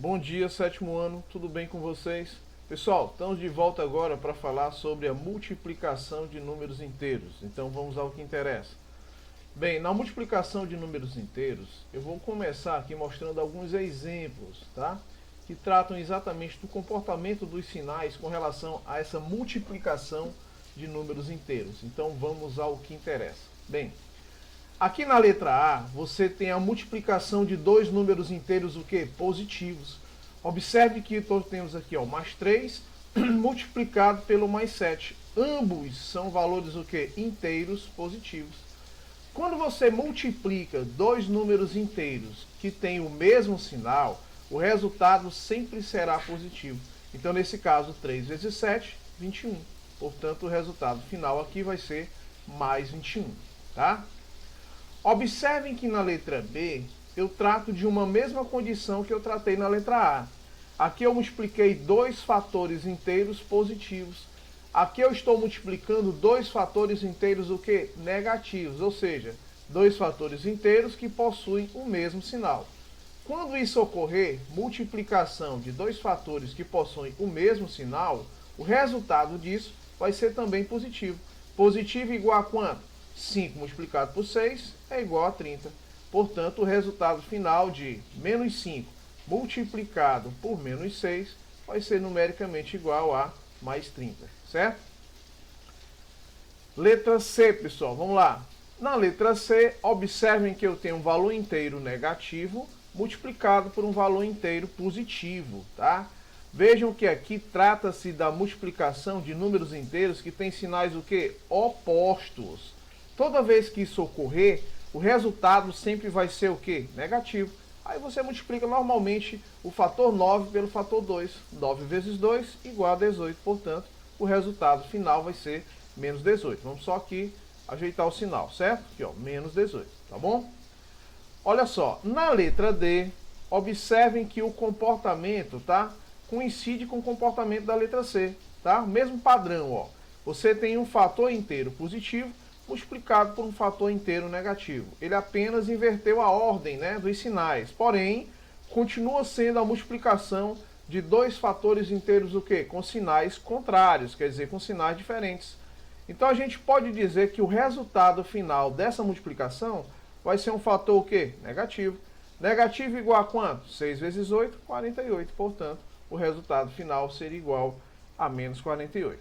Bom dia, sétimo ano, tudo bem com vocês? Pessoal, estamos de volta agora para falar sobre a multiplicação de números inteiros. Então vamos ao que interessa. Bem, na multiplicação de números inteiros, eu vou começar aqui mostrando alguns exemplos, tá? Que tratam exatamente do comportamento dos sinais com relação a essa multiplicação de números inteiros. Então vamos ao que interessa. Bem, aqui na letra A, você tem a multiplicação de dois números inteiros, o que? Positivos. Observe que nós temos aqui, ó, mais 3 multiplicado pelo mais 7. Ambos são valores, o que? Inteiros positivos. Quando você multiplica dois números inteiros que têm o mesmo sinal, o resultado sempre será positivo. Então, nesse caso, 3 vezes 7, 21. Portanto, o resultado final aqui vai ser mais 21, tá? Observem que na letra B, eu trato de uma mesma condição que eu tratei na letra A. Aqui eu multipliquei dois fatores inteiros positivos. Aqui eu estou multiplicando dois fatores inteiros o que? Negativos, ou seja, dois fatores inteiros que possuem o mesmo sinal. Quando isso ocorrer, multiplicação de dois fatores que possuem o mesmo sinal, o resultado disso vai ser também positivo. Positivo igual a quanto? 5 multiplicado por 6 é igual a 30. Portanto, o resultado final de menos 5 multiplicado por menos 6 vai ser numericamente igual a mais 30, certo? Letra C, pessoal, vamos lá. Na letra C, observem que eu tenho um valor inteiro negativo multiplicado por um valor inteiro positivo, tá? Vejam que aqui trata-se da multiplicação de números inteiros que têm sinais o quê? Opostos. Toda vez que isso ocorrer, o resultado sempre vai ser o quê? Negativo. Aí você multiplica normalmente o fator 9 pelo fator 2. 9 vezes 2 igual a 18. Portanto, o resultado final vai ser menos 18. Vamos só aqui ajeitar o sinal, certo? Aqui, ó, menos 18, tá bom? Olha só, na letra D, observem que o comportamento, tá? Coincide com o comportamento da letra C, tá? Mesmo padrão, ó. Você tem um fator inteiro positivo multiplicado por um fator inteiro negativo. Ele apenas inverteu a ordem, né, dos sinais. Porém, continua sendo a multiplicação de dois fatores inteiros o quê? Com sinais contrários, quer dizer, com sinais diferentes. Então a gente pode dizer que o resultado final dessa multiplicação vai ser um fator o quê? Negativo. Negativo igual a quanto? 6 vezes 8, 48. Portanto, o resultado final seria igual a menos 48.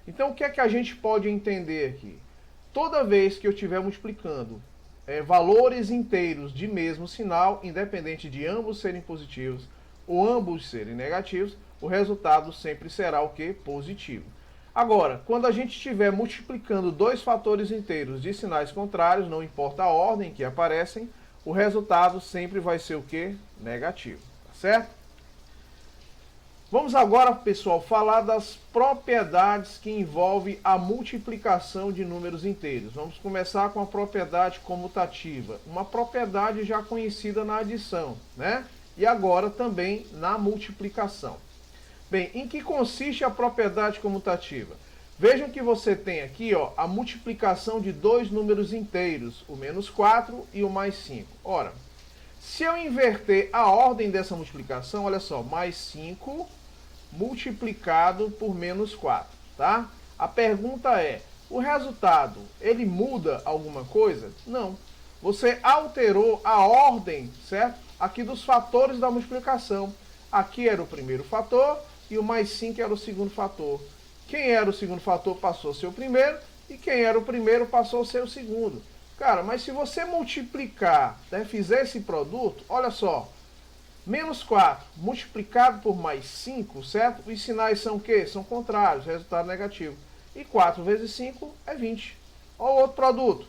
Então, o que é que a gente pode entender aqui? Toda vez que eu estiver multiplicando valores inteiros de mesmo sinal, independente de ambos serem positivos ou ambos serem negativos, o resultado sempre será o quê? Positivo. Agora, quando a gente estiver multiplicando dois fatores inteiros de sinais contrários, não importa a ordem que aparecem, o resultado sempre vai ser o quê? Negativo, tá certo? Vamos agora, pessoal, falar das propriedades que envolvem a multiplicação de números inteiros. Vamos começar com a propriedade comutativa, uma propriedade já conhecida na adição, né? E agora também na multiplicação. Bem, em que consiste a propriedade comutativa? Vejam que você tem aqui, ó, a multiplicação de dois números inteiros, o menos 4 e o mais 5. Ora, se eu inverter a ordem dessa multiplicação, olha só, mais 5 multiplicado por menos 4, tá? A pergunta é, o resultado, ele muda alguma coisa? Não. Você alterou a ordem, certo? Aqui dos fatores da multiplicação. Aqui era o primeiro fator e o mais 5 era o segundo fator. Quem era o segundo fator passou a ser o primeiro e quem era o primeiro passou a ser o segundo. Cara, mas se você multiplicar, né, fizer esse produto, olha só, menos 4 multiplicado por mais 5, certo? Os sinais são o quê? São contrários, resultado negativo. E 4 vezes 5 é 20. Olha o outro produto.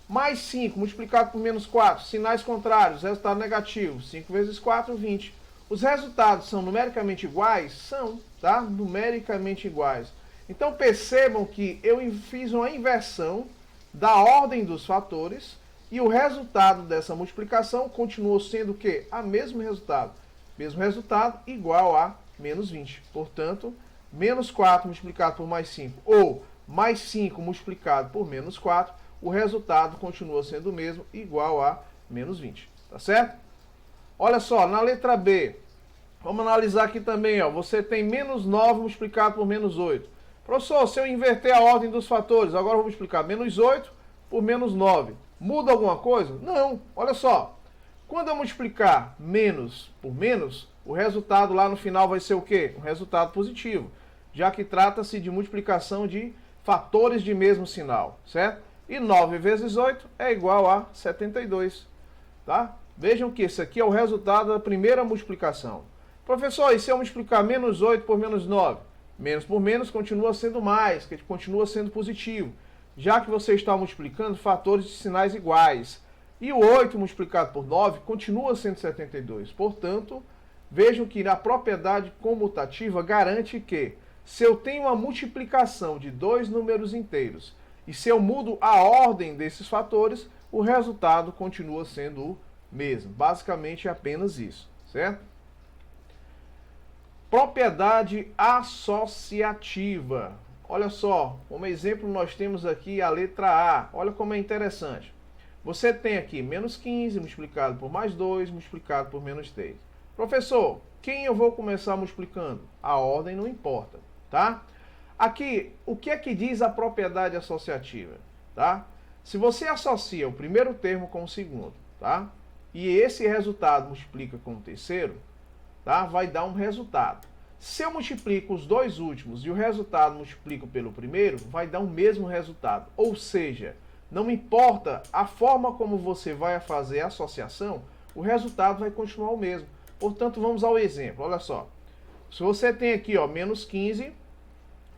Mais 5 multiplicado por menos 4, sinais contrários, resultado negativo. 5 vezes 4, 20. Os resultados são numericamente iguais? São, tá? Numericamente iguais. Então percebam que eu fiz uma inversão da ordem dos fatores e o resultado dessa multiplicação continuou sendo o quê? A mesmo resultado. Mesmo resultado igual a menos 20. Portanto, menos 4 multiplicado por mais 5 ou mais 5 multiplicado por menos 4, o resultado continua sendo o mesmo, igual a menos 20. Tá certo? Olha só, na letra B, Vamos analisar aqui também, ó. Você tem menos 9 multiplicado por menos 8. Professor, se eu inverter a ordem dos fatores, agora eu vou multiplicar menos 8 por menos 9. Muda alguma coisa? Não. Olha só. Quando eu multiplicar menos por menos, o resultado lá no final vai ser o quê? Um resultado positivo, já que trata-se de multiplicação de fatores de mesmo sinal, certo? E 9 vezes 8 é igual a 72, tá? Vejam que esse aqui é o resultado da primeira multiplicação. Professor, e se eu multiplicar menos 8 por menos 9? Menos por menos continua sendo mais, que continua sendo positivo, já que você está multiplicando fatores de sinais iguais. E o 8 multiplicado por 9 continua sendo 72. Portanto, vejam que a propriedade comutativa garante que, se eu tenho uma multiplicação de dois números inteiros e se eu mudo a ordem desses fatores, o resultado continua sendo o mesmo. Basicamente é apenas isso, certo? Propriedade associativa. Olha só, como exemplo nós temos aqui a letra A. Olha como é interessante. Você tem aqui menos 15 multiplicado por mais 2 multiplicado por menos 3. Professor, quem eu vou começar multiplicando? A ordem não importa, tá? Aqui, o que é que diz a propriedade associativa, tá? Se você associa o primeiro termo com o segundo, tá? E esse resultado multiplica com o terceiro, tá? Vai dar um resultado. Se eu multiplico os dois últimos e o resultado multiplico pelo primeiro, vai dar o mesmo resultado. Ou seja, não importa a forma como você vai fazer a associação, o resultado vai continuar o mesmo. Portanto, vamos ao exemplo. Olha só. Se você tem aqui, ó, menos 15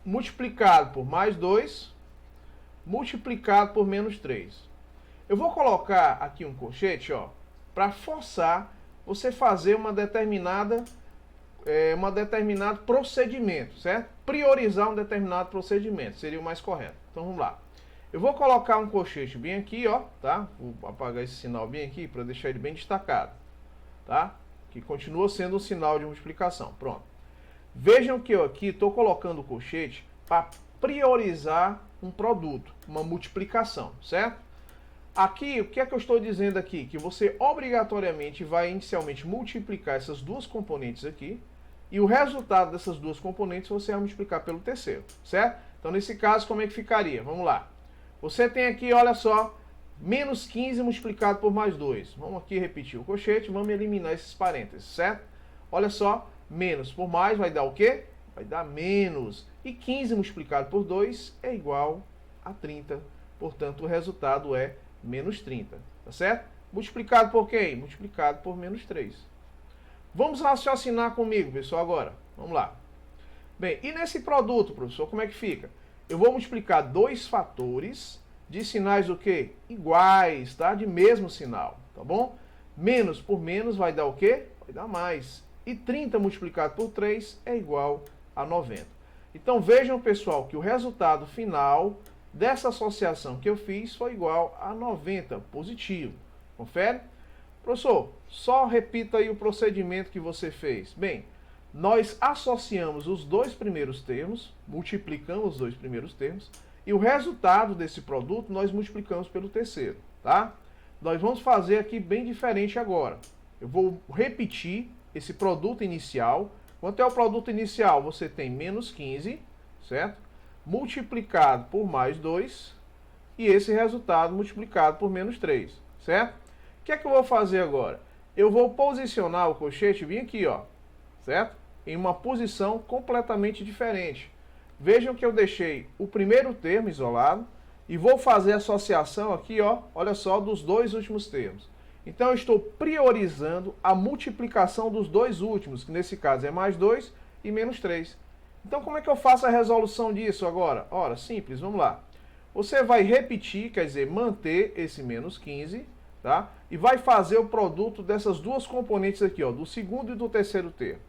multiplicado por mais 2 multiplicado por menos 3. Eu vou colocar aqui um colchete, ó, para forçar você fazer uma determinado procedimento, certo? Priorizar um determinado procedimento, seria o mais correto. Então vamos lá. Eu vou colocar um colchete bem aqui, ó, tá? Vou apagar esse sinal bem aqui para deixar ele bem destacado, tá? Que continua sendo um sinal de multiplicação. Pronto. Vejam que eu aqui estou colocando o colchete para priorizar um produto, uma multiplicação, certo? Aqui, o que é que eu estou dizendo aqui? Que você obrigatoriamente vai inicialmente multiplicar essas duas componentes aqui, e o resultado dessas duas componentes você vai multiplicar pelo terceiro, certo? Então, nesse caso, como é que ficaria? Vamos lá. Você tem aqui, olha só, menos 15 multiplicado por mais 2. Vamos aqui repetir o colchete, vamos eliminar esses parênteses, certo? Olha só, menos por mais vai dar o quê? Vai dar menos. E 15 multiplicado por 2 é igual a 30. Portanto, o resultado é menos 30, tá certo? Multiplicado por quem? Multiplicado por menos 3. Vamos raciocinar comigo, pessoal, agora. Vamos lá. Bem, e nesse produto, professor, como é que fica? Eu vou multiplicar dois fatores de sinais o quê? Iguais, tá? De mesmo sinal, tá bom? Menos por menos vai dar o quê? Vai dar mais. E 30 multiplicado por 3 é igual a 90. Então vejam, pessoal, que o resultado final dessa associação que eu fiz foi igual a 90, positivo. Confere? Professor, só repita aí o procedimento que você fez. Bem, nós associamos os dois primeiros termos, multiplicamos os dois primeiros termos, e o resultado desse produto nós multiplicamos pelo terceiro, tá? Nós vamos fazer aqui bem diferente agora. Eu vou repetir esse produto inicial. Quanto é o produto inicial? Você tem menos 15, certo? Multiplicado por mais 2, e esse resultado multiplicado por menos 3, certo? O que é que eu vou fazer agora? Eu vou posicionar o colchete bem aqui, ó, certo? Em uma posição completamente diferente. Vejam que eu deixei o primeiro termo isolado e vou fazer a associação aqui, ó, olha só, dos dois últimos termos. Então eu estou priorizando a multiplicação dos dois últimos, que nesse caso é mais 2 e menos 3. Então como é que eu faço a resolução disso agora? Ora, simples, vamos lá. Você vai repetir, quer dizer, manter esse menos 15, tá? E vai fazer o produto dessas duas componentes aqui, ó, do segundo e do terceiro termo.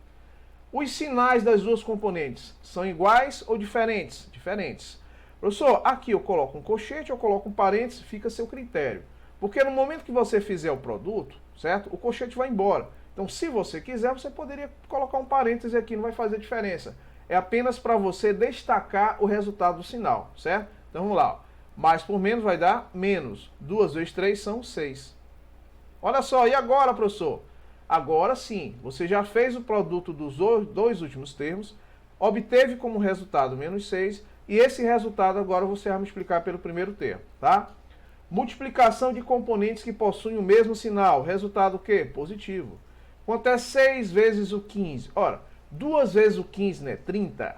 Os sinais das duas componentes são iguais ou diferentes? Diferentes. Professor, aqui eu coloco um colchete, eu coloco um parênteses, fica a seu critério. Porque no momento que você fizer o produto, certo? O colchete vai embora. Então, se você quiser, você poderia colocar um parêntese aqui, não vai fazer diferença. É apenas para você destacar o resultado do sinal, certo? Então, vamos lá. Ó. Mais por menos vai dar menos. 2 vezes 3 são 6. Olha só, e agora, professor? Agora sim, você já fez o produto dos dois últimos termos, obteve como resultado menos 6, e esse resultado agora você vai multiplicar pelo primeiro termo, tá? Multiplicação de componentes que possuem o mesmo sinal. Resultado o quê? Positivo. Quanto é 6 vezes o 15? Ora, 2 vezes o 15, né? 30.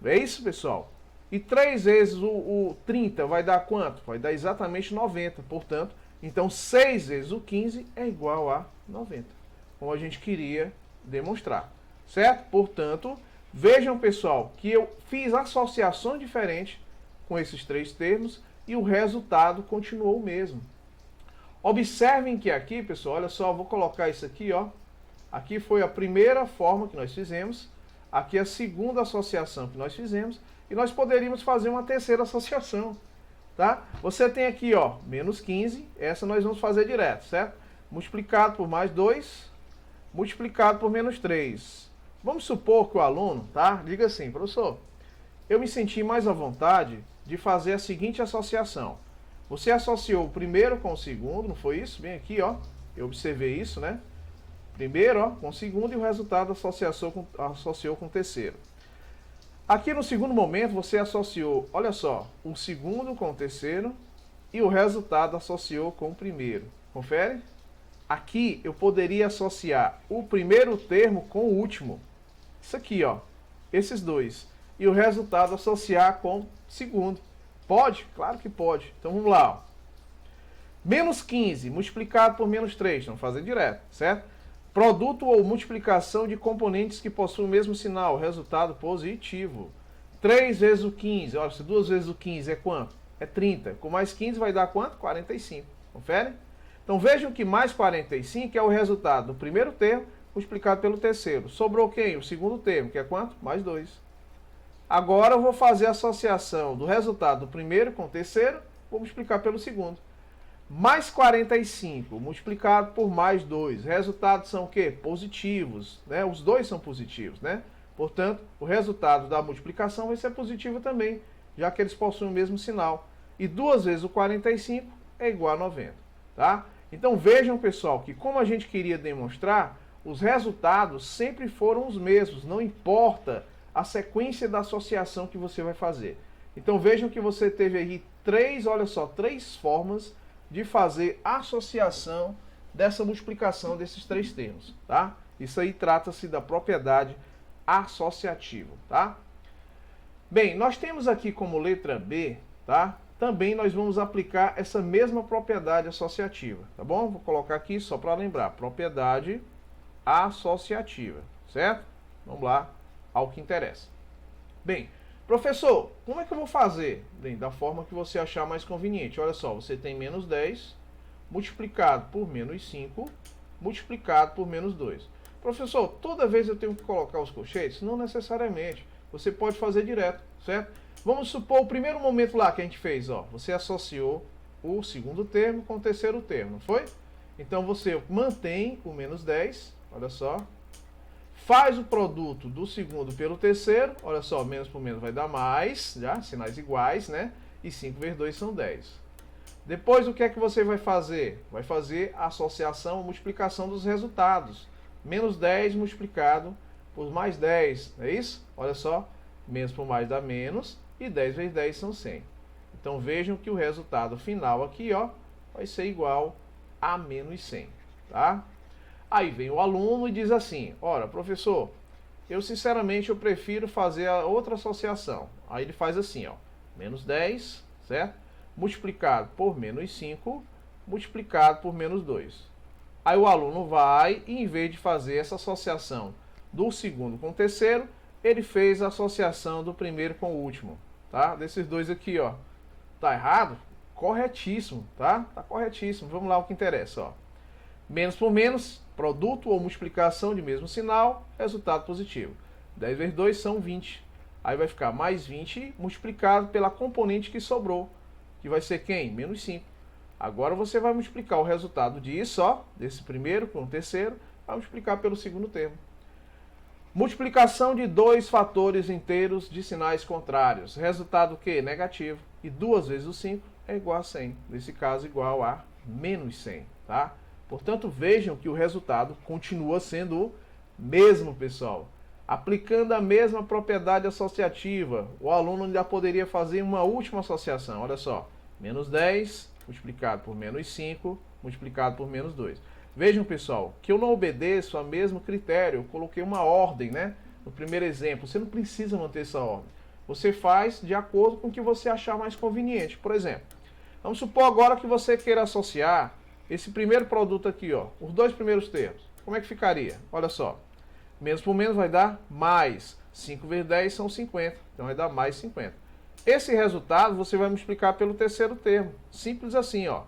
É isso, pessoal? E 3 vezes o 30 vai dar quanto? Vai dar exatamente 90. Portanto, então 6 vezes o 15 é igual a 90. Como a gente queria demonstrar. Certo? Portanto, vejam, pessoal, que eu fiz associações diferentes com esses três termos e o resultado continuou o mesmo. Observem que aqui, pessoal, olha só, vou colocar isso aqui, ó. Aqui foi a primeira forma que nós fizemos, aqui a segunda associação que nós fizemos, e nós poderíamos fazer uma terceira associação, tá? Você tem aqui, ó, menos 15, essa nós vamos fazer direto, certo? Multiplicado por mais 2, multiplicado por menos 3. Vamos supor que o aluno, tá? Diga assim, professor, eu me senti mais à vontade de fazer a seguinte associação. Você associou o primeiro com o segundo, não foi isso? Bem aqui, ó, eu observei isso, né? Primeiro, ó, com o segundo, e o resultado associou com o terceiro. Aqui no segundo momento, você associou, olha só, o segundo com o terceiro e o resultado associou com o primeiro. Confere? Aqui eu poderia associar o primeiro termo com o último. Isso aqui, ó, esses dois. E o resultado associar com o segundo. Pode? Claro que pode. Então vamos lá, ó. Menos 15 multiplicado por menos 3, vamos fazer direto, certo? Produto ou multiplicação de componentes que possuem o mesmo sinal, resultado positivo. 3 vezes o 15, olha, se 2 vezes o 15 é quanto? É 30. Com mais 15 vai dar quanto? 45. Confere? Então vejam que mais 45 é o resultado do primeiro termo multiplicado pelo terceiro. Sobrou quem? O segundo termo, que é quanto? Mais 2. Agora eu vou fazer a associação do resultado do primeiro com o terceiro, vou multiplicar pelo segundo. Mais 45 multiplicado por mais 2. Resultados são o quê? Positivos, né? Os dois são positivos, né? Portanto, o resultado da multiplicação vai ser positivo também, já que eles possuem o mesmo sinal. E 2 vezes o 45 é igual a 90, tá? Então vejam, pessoal, que como a gente queria demonstrar, os resultados sempre foram os mesmos, não importa a sequência da associação que você vai fazer. Então vejam que você teve aí três formas de fazer associação dessa multiplicação desses três termos, tá? Isso aí trata-se da propriedade associativa, tá? Bem, nós temos aqui como letra B, tá? Também nós vamos aplicar essa mesma propriedade associativa, tá bom? Vou colocar aqui só para lembrar, propriedade associativa, certo? Vamos lá ao que interessa. Bem, professor, como é que eu vou fazer? Bem, da forma que você achar mais conveniente. Olha só, você tem menos 10 multiplicado por menos 5 multiplicado por menos 2. Professor, toda vez eu tenho que colocar os colchetes? Não necessariamente. Você pode fazer direto, certo? Vamos supor o primeiro momento lá que a gente fez, ó. Você associou o segundo termo com o terceiro termo, não foi? Então você mantém o menos 10, olha só. Faz o produto do segundo pelo terceiro, olha só, menos por menos vai dar mais, já, sinais iguais, né? E 5 vezes 2 são 10. Depois o que é que você vai fazer? Vai fazer a associação, a multiplicação dos resultados. Menos 10 multiplicado por mais 10, não é isso? Olha só, menos por mais dá menos, e 10 vezes 10 são 100. Então vejam que o resultado final aqui, ó, vai ser igual a menos 100, tá? Aí vem o aluno e diz assim, ora, professor, eu sinceramente eu prefiro fazer a outra associação. Aí ele faz assim, ó, menos 10, certo? Multiplicado por menos 5, multiplicado por menos 2. Aí o aluno vai e em vez de fazer essa associação do segundo com o terceiro, ele fez a associação do primeiro com o último, tá? Desses dois aqui, ó. Tá errado? Corretíssimo, tá? Tá corretíssimo. Vamos lá o que interessa, ó. Menos por menos, produto ou multiplicação de mesmo sinal, resultado positivo. 10 vezes 2 são 20. Aí vai ficar mais 20 multiplicado pela componente que sobrou, que vai ser quem? Menos 5. Agora você vai multiplicar o resultado disso, ó, desse primeiro com o terceiro, vai multiplicar pelo segundo termo. Multiplicação de dois fatores inteiros de sinais contrários. Resultado o quê? Negativo. E 2 vezes o 5 é igual a 100. Nesse caso, igual a menos 100, tá? Portanto, vejam que o resultado continua sendo o mesmo, pessoal. Aplicando a mesma propriedade associativa, o aluno ainda poderia fazer uma última associação. Olha só, menos 10 multiplicado por menos 5 multiplicado por menos 2. Vejam, pessoal, que eu não obedeço ao mesmo critério. Eu coloquei uma ordem, né? No primeiro exemplo, você não precisa manter essa ordem. Você faz de acordo com o que você achar mais conveniente. Por exemplo, vamos supor agora que você queira associar esse primeiro produto aqui, ó, os dois primeiros termos. Como é que ficaria? Olha só. Menos por menos vai dar mais. 5 vezes 10 são 50. Então vai dar mais 50. Esse resultado você vai multiplicar pelo terceiro termo. Simples assim, ó.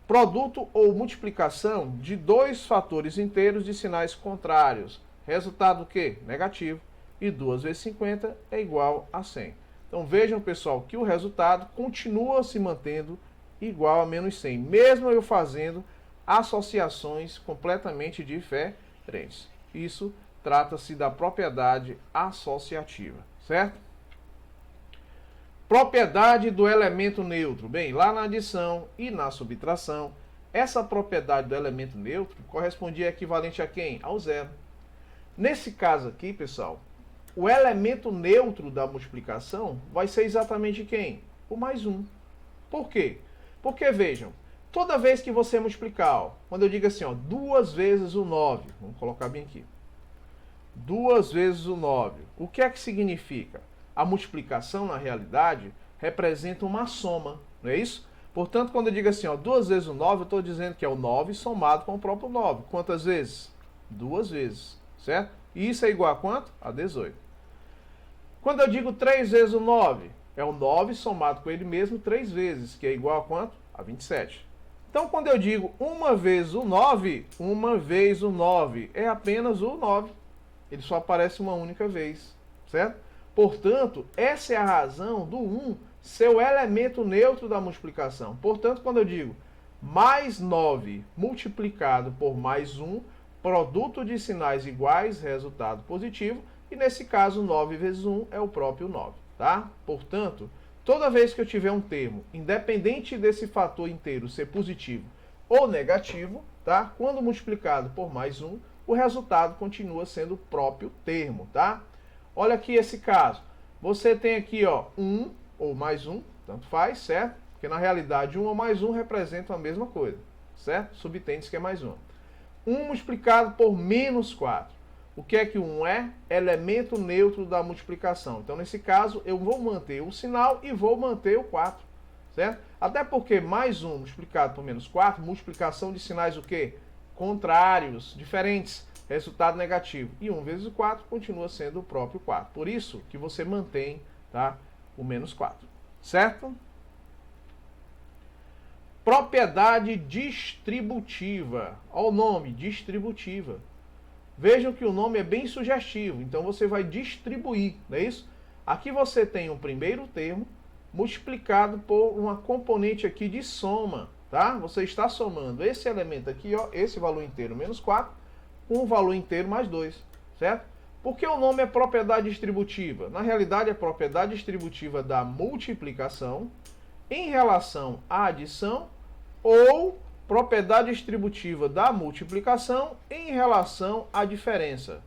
Produto ou multiplicação de dois fatores inteiros de sinais contrários. Resultado o quê? Negativo. E 2 vezes 50 é igual a 100. Então vejam, pessoal, que o resultado continua se mantendo igual a menos 100. Mesmo eu fazendo associações completamente diferentes. Isso trata-se da propriedade associativa, certo? Propriedade do elemento neutro. Bem, lá na adição e na subtração, essa propriedade do elemento neutro correspondia equivalente a quem? Ao zero. Nesse caso aqui, pessoal, o elemento neutro da multiplicação vai ser exatamente quem? O mais 1. Por quê? Porque, vejam, toda vez que você multiplicar, ó, quando eu digo assim, ó, 2 vezes o 9, vamos colocar bem aqui, 2 vezes o 9, o que é que significa? A multiplicação, na realidade, representa uma soma, não é isso? Portanto, quando eu digo assim, ó, 2 vezes o 9, eu estou dizendo que é o 9 somado com o próprio 9. Quantas vezes? 2 vezes, certo? E isso é igual a quanto? A 18. Quando eu digo 3 vezes o 9, é o 9 somado com ele mesmo 3 vezes, que é igual a quanto? A 27. Então, quando eu digo 1 vezes o 9, 1 vezes o 9 é apenas o 9. Ele só aparece uma única vez, certo? Portanto, essa é a razão do 1 ser o elemento neutro da multiplicação. Portanto, quando eu digo mais 9 multiplicado por mais 1, produto de sinais iguais, resultado positivo, e nesse caso 9 vezes 1 é o próprio 9, tá? Portanto, toda vez que eu tiver um termo, independente desse fator inteiro ser positivo ou negativo, tá? Quando multiplicado por mais 1, o resultado continua sendo o próprio termo, tá? Olha aqui esse caso. Você tem aqui, ó, 1 ou mais 1, tanto faz, certo? Porque na realidade 1 ou mais 1 representam a mesma coisa, certo? Subtende-se que é mais 1. 1 multiplicado por menos 4. O que é que 1 é? Elemento neutro da multiplicação. Então, nesse caso, eu vou manter o sinal e vou manter o 4, certo? Até porque mais 1 multiplicado por menos 4, multiplicação de sinais o quê? Contrários, diferentes. Resultado negativo. E 1 vezes o 4 continua sendo o próprio 4. Por isso que você mantém, tá, o menos 4. Certo? Propriedade distributiva. Olha o nome, distributiva. Vejam que o nome é bem sugestivo. Então você vai distribuir, não é isso? Aqui você tem um primeiro termo multiplicado por uma componente aqui de soma. Tá? Você está somando esse elemento aqui, ó, esse valor inteiro menos 4, com o valor inteiro mais 2, certo? Por que o nome é propriedade distributiva? Na realidade, é propriedade distributiva da multiplicação em relação à adição ou propriedade distributiva da multiplicação em relação à diferença,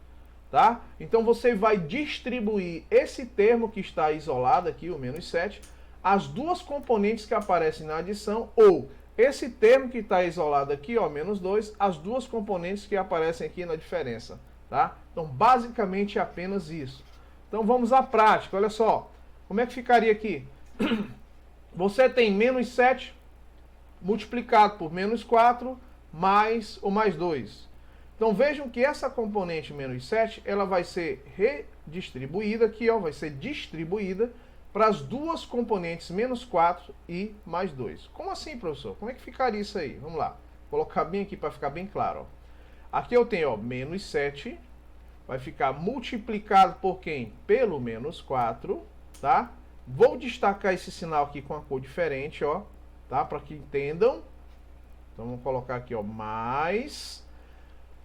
tá? Então, você vai distribuir esse termo que está isolado aqui, o menos 7, as duas componentes que aparecem na adição ou esse termo que está isolado aqui, ó, menos 2, as duas componentes que aparecem aqui na diferença, tá? Então, basicamente, é apenas isso. Então, vamos à prática. Olha só, como é que ficaria aqui? Você tem menos 7 multiplicado por menos 4 mais o mais 2. Então, vejam que essa componente menos 7, ela vai ser redistribuída aqui, ó, vai ser distribuída para as duas componentes menos 4 e mais 2. Como assim, professor? Como é que ficaria isso aí? Vamos lá. Vou colocar bem aqui para ficar bem claro. Ó. Aqui eu tenho, ó, menos 7. Vai ficar multiplicado por quem? Pelo menos 4. Tá? Vou destacar esse sinal aqui com a cor diferente, ó, tá? Para que entendam. Então vamos colocar aqui, ó, mais.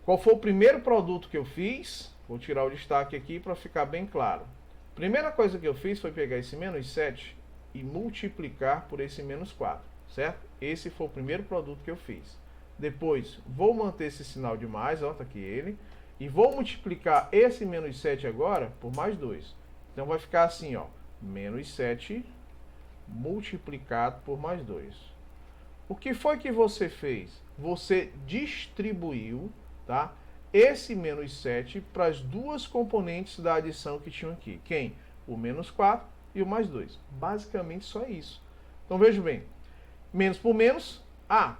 Qual foi o primeiro produto que eu fiz? Vou tirar o destaque aqui para ficar bem claro. Primeira coisa que eu fiz foi pegar esse menos 7 e multiplicar por esse menos 4, certo? Esse foi o primeiro produto que eu fiz. Depois, vou manter esse sinal de mais, ó, tá aqui ele. E vou multiplicar esse menos 7 agora por mais 2. Então vai ficar assim, ó, menos 7 multiplicado por mais 2. O que foi que você fez? Você distribuiu, tá, esse menos 7 para as duas componentes da adição que tinham aqui. Quem? O menos 4 e o mais 2. Basicamente só isso. Então veja bem, menos por menos,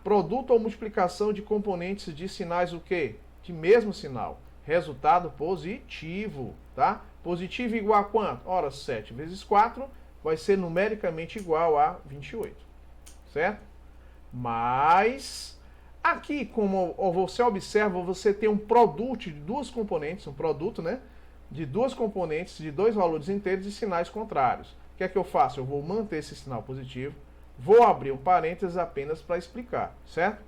produto ou multiplicação de componentes de sinais o quê? De mesmo sinal. Resultado positivo, tá? Positivo igual a quanto? Ora, 7 vezes 4 vai ser numericamente igual a 28, certo? Mas, aqui, como você observa, você tem um produto de duas componentes, um produto, né? De duas componentes, de dois valores inteiros e sinais contrários. O que é que eu faço? Eu vou manter esse sinal positivo, vou abrir um parênteses apenas para explicar, certo?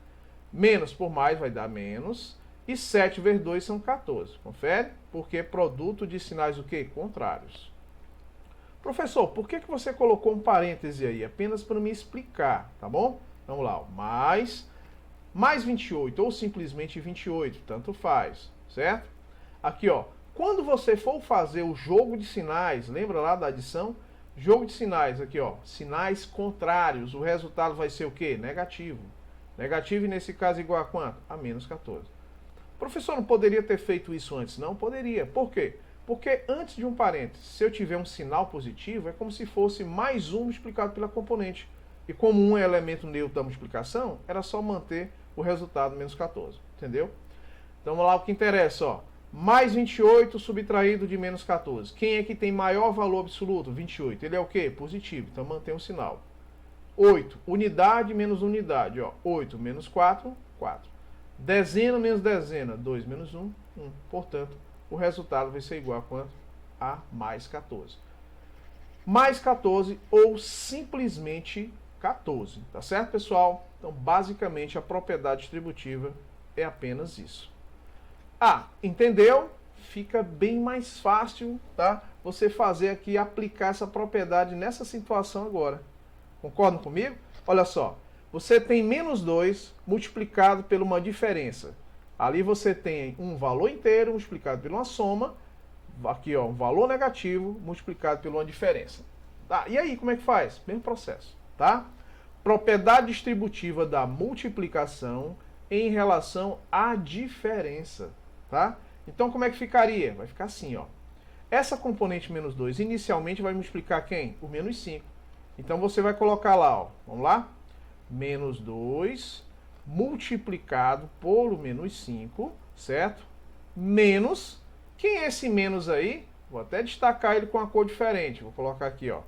Menos por mais vai dar menos. E 7 vezes 2 são 14. Confere? Porque é produto de sinais o quê? Contrários. Professor, por que você colocou um parêntese aí? Apenas para me explicar, tá bom? Vamos lá. Mais 28 ou simplesmente 28, tanto faz, certo? Aqui, ó. Quando você for fazer o jogo de sinais, lembra lá da adição? Jogo de sinais, aqui, ó. Sinais contrários. O resultado vai ser o quê? Negativo. Negativo, nesse caso, igual a quanto? A menos 14. Professor, não poderia ter feito isso antes? Não poderia. Por quê? Porque antes de um parênteses, se eu tiver um sinal positivo, é como se fosse mais um multiplicado pela componente. E como um é elemento neutro da multiplicação, era só manter o resultado menos 14. Entendeu? Então vamos lá, o que interessa, ó. Mais 28 subtraído de menos 14. Quem é que tem maior valor absoluto? 28. Ele é o quê? Positivo. Então mantém o sinal. 8. Unidade menos unidade. Ó. 8 menos 4, 4. Dezena menos dezena, 2 menos 1, 1. Portanto, o resultado vai ser igual a quanto? A mais 14. Mais 14 ou simplesmente 14. Tá certo, pessoal? Então, basicamente, a propriedade distributiva é apenas isso. Entendeu? Fica bem mais fácil, tá? Você fazer aqui, aplicar essa propriedade nessa situação agora. Concordam comigo? Olha só. Você tem menos 2 multiplicado por uma diferença. Ali você tem um valor inteiro multiplicado por uma soma. Aqui, ó, um valor negativo multiplicado por uma diferença. Tá? E aí, como é que faz? Mesmo processo, tá? Propriedade distributiva da multiplicação em relação à diferença, tá? Então, como é que ficaria? Vai ficar assim, ó. Essa componente menos 2 inicialmente vai multiplicar quem? O menos 5. Então, você vai colocar lá, ó. Vamos lá? Menos 2 multiplicado por menos 5, certo? Menos, quem é esse menos aí? Vou até destacar ele com uma cor diferente. Vou colocar aqui, ó.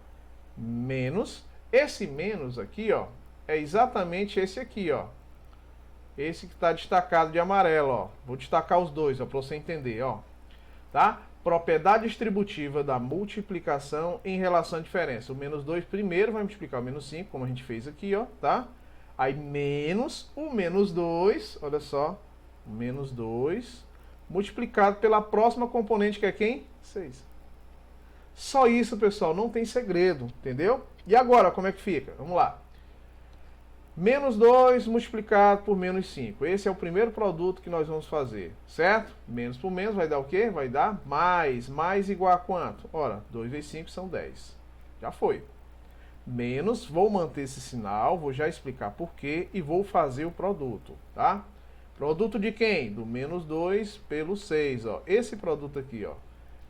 Menos, esse menos aqui, ó, é exatamente esse aqui, ó. Esse que está destacado de amarelo, ó. Vou destacar os dois, ó, para você entender, ó. Tá? Propriedade distributiva da multiplicação em relação à diferença. O menos 2 primeiro vai multiplicar o menos 5, como a gente fez aqui, ó, tá? Aí menos o menos 2, olha só, menos 2, multiplicado pela próxima componente, que é quem? 6. Só isso, pessoal, não tem segredo, entendeu? E agora, como é que fica? Vamos lá. Menos 2 multiplicado por menos 5. Esse é o primeiro produto que nós vamos fazer, certo? Menos por menos vai dar o quê? Vai dar mais. Mais igual a quanto? Ora, 2 vezes 5 são 10. Já foi. Menos, vou manter esse sinal, vou já explicar por quê e vou fazer o produto, tá? Produto de quem? Do menos 2 pelo 6, ó. Esse produto aqui, ó.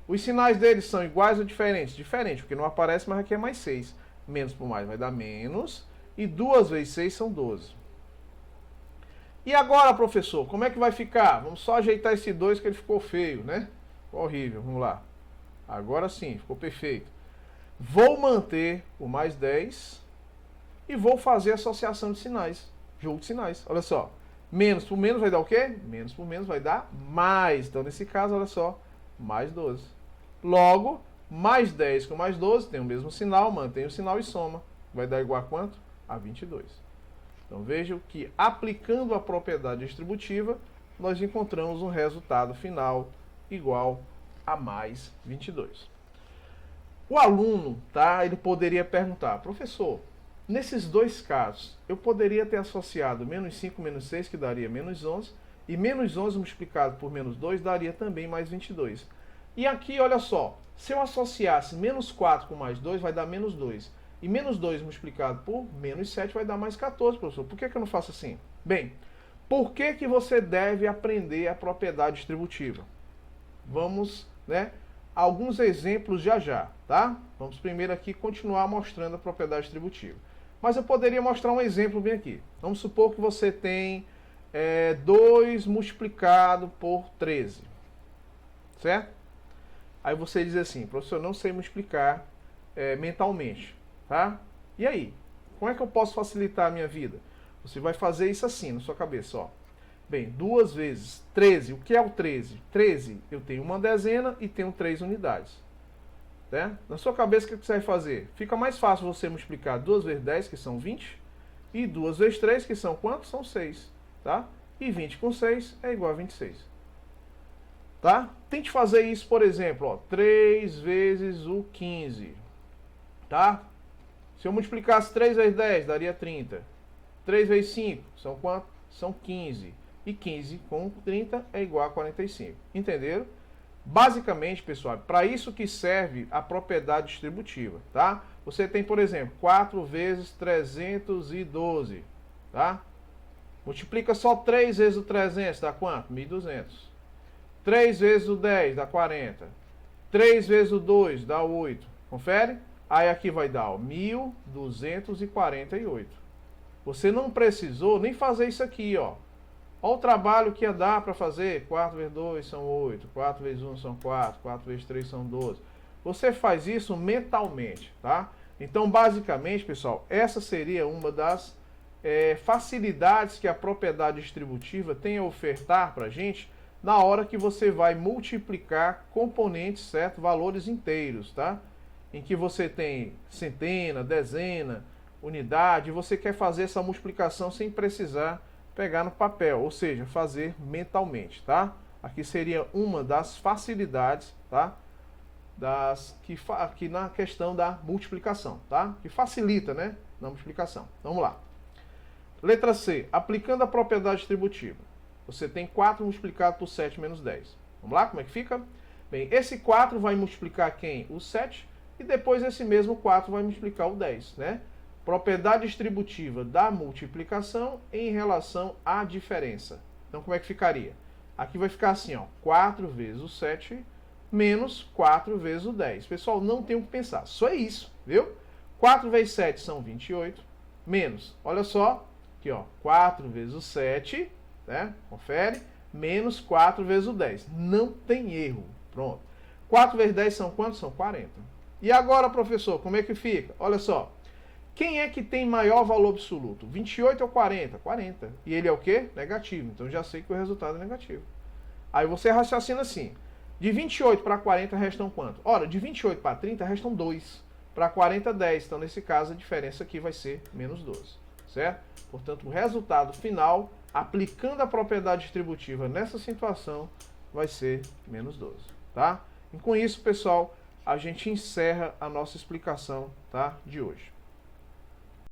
Os sinais deles são iguais ou diferentes? Diferente, porque não aparece, mas aqui é mais 6. Menos por mais vai dar menos. E 2 vezes 6 são 12. E agora, professor, como é que vai ficar? Vamos só ajeitar esse 2 que ele ficou feio, né? Ficou horrível, vamos lá. Agora sim, ficou perfeito. Vou manter o mais 10 e vou fazer associação de sinais. Jogo de sinais, olha só. Menos por menos vai dar o quê? Menos por menos vai dar mais. Então, nesse caso, olha só, mais 12. Logo, mais 10 com mais 12 tem o mesmo sinal, mantém o sinal e soma. Vai dar igual a quanto? A 22. Então vejam que aplicando a propriedade distributiva, nós encontramos um resultado final igual a mais 22. O aluno, tá, ele poderia perguntar, professor, nesses dois casos, eu poderia ter associado menos 5 menos 6, que daria menos 11, e menos 11 multiplicado por menos 2 daria também mais 22. E aqui, olha só, se eu associasse menos 4 com mais 2, vai dar menos 2. E menos 2 multiplicado por menos 7 vai dar mais 14, professor. Por que eu não faço assim? Bem, por que você deve aprender a propriedade distributiva? Vamos, alguns exemplos já, tá? Vamos primeiro aqui continuar mostrando a propriedade distributiva. Mas eu poderia mostrar um exemplo bem aqui. Vamos supor que você tem 2 multiplicado por 13, certo? Aí você diz assim, professor, eu não sei multiplicar mentalmente, tá? E aí? Como é que eu posso facilitar a minha vida? Você vai fazer isso assim na sua cabeça, ó. Bem, 2 vezes 13, o que é o 13? 13, eu tenho uma dezena e tenho 3 unidades. Né? Na sua cabeça, o que você vai fazer? Fica mais fácil você multiplicar 2 vezes 10, que são 20, e 2 vezes 3, que são quantos? São 6. Tá? E 20 com 6 é igual a 26. Tá? Tente fazer isso, por exemplo, ó, 3 vezes o 15. Tá? Se eu multiplicasse 3 vezes 10, daria 30. 3 vezes 5, são quanto? São 15. E 15 com 30 é igual a 45. Entenderam? Basicamente, pessoal, para isso que serve a propriedade distributiva, tá? Você tem, por exemplo, 4 vezes 312, tá? Multiplica só 3 vezes o 300, dá quanto? 1.200. 3 vezes o 10, dá 40. 3 vezes o 2, dá 8. Confere? Aí aqui vai dar, ó, 1.248. Você não precisou nem fazer isso aqui, ó. Olha o trabalho que ia dar para fazer. 4 vezes 2 são 8, 4 vezes 1 são 4, 4 vezes 3 são 12. Você faz isso mentalmente, tá? Então, basicamente, pessoal, essa seria uma das facilidades que a propriedade distributiva tem a ofertar para a gente na hora que você vai multiplicar componentes, certo? Valores inteiros, tá? Em que você tem centena, dezena, unidade, e você quer fazer essa multiplicação sem precisar pegar no papel, ou seja, fazer mentalmente, tá? Aqui seria uma das facilidades, tá? Aqui na questão da multiplicação, tá? Que facilita, né? Na multiplicação. Vamos lá. Letra C. Aplicando a propriedade distributiva. Você tem 4 multiplicado por 7 menos 10. Vamos lá? Como é que fica? Bem, esse 4 vai multiplicar quem? O 7. E depois esse mesmo 4 vai multiplicar o 10, né? Propriedade distributiva da multiplicação em relação à diferença. Então, como é que ficaria? Aqui vai ficar assim, ó, 4 vezes o 7 menos 4 vezes o 10. Pessoal, não tem o que pensar, só é isso, viu? 4 vezes 7 são 28, menos, olha só, aqui, ó, 4 vezes o 7, né? Confere, menos 4 vezes o 10. Não tem erro, pronto. 4 vezes 10 são quantos? São 40. E agora, professor, como é que fica? Olha só. Quem é que tem maior valor absoluto? 28 ou 40? 40. E ele é o quê? Negativo. Então já sei que o resultado é negativo. Aí você raciocina assim. De 28 para 40 restam quanto? Ora, de 28 para 30 restam 2. Para 40, 10. Então, nesse caso, a diferença aqui vai ser menos 12. Certo? Portanto, o resultado final, aplicando a propriedade distributiva nessa situação, vai ser menos 12. Tá? E com isso, pessoal, a gente encerra a nossa explicação, tá, de hoje.